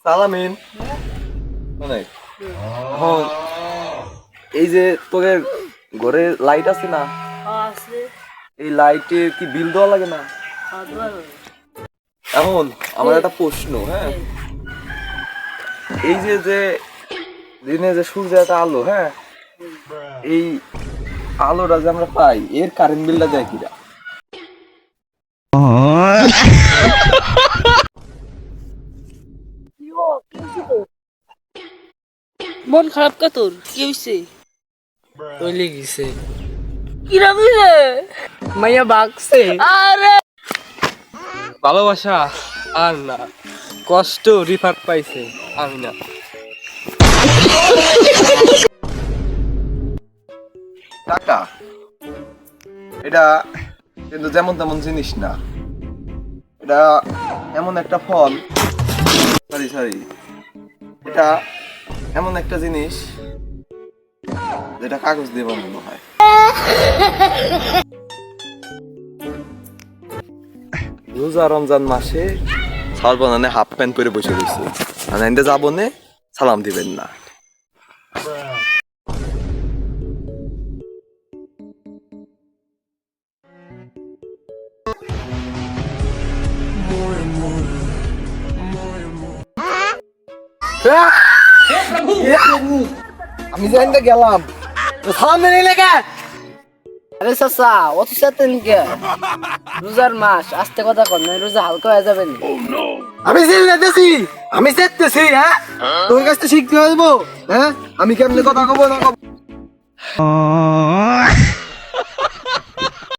সালামিন অনেক এখন এই যে তোদের ঘরে লাইট আছে না, এই লাইটের কি বিল দেওয়া লাগে না? এখন আমার একটা প্রশ্ন, হ্যাঁ, এই যে যে দিনে যে সূর্যের একটা আলো, হ্যাঁ, এই আলোটা যে আমরা পাই এর কারেন্ট বিলটা দেয় কিরা? মন খারাপ কা তোর? কি হইছে? তৈলি গেছে, কিরাম হইছে? মাইয়া বাগছে। আরে ভালোবাসা আর না, কষ্ট রিফাত পাইছে আমি না। টাকা এটা কিন্তু যেমন তেমন জিনিস না, এটা এমন একটা ফল, সরি সরি, এটা এমন একটা জিনিস যেটা কাগজ দিয়ে বানানো হয়। রোজা রমজান মাসে সাল বানানে হাফ প্যান্ট পরে বসে রয়েছে, আনাইন্দে যাবো নে, সালাম দিবেন না। আমি জানতে গেলাম সামনে নিলে কে? আরে চাচা অত চেতেন কে? রোজার মাস, আস্তে কথা কর না, রোজা হালকা হয়ে যাবেন। আমি চিল্লাতেছি, আমি চেতেছি, হ্যাঁ, তোর কাছ থেকে শিখতে হইব, হ্যাঁ, আমি কেমনে কথা কব না কব।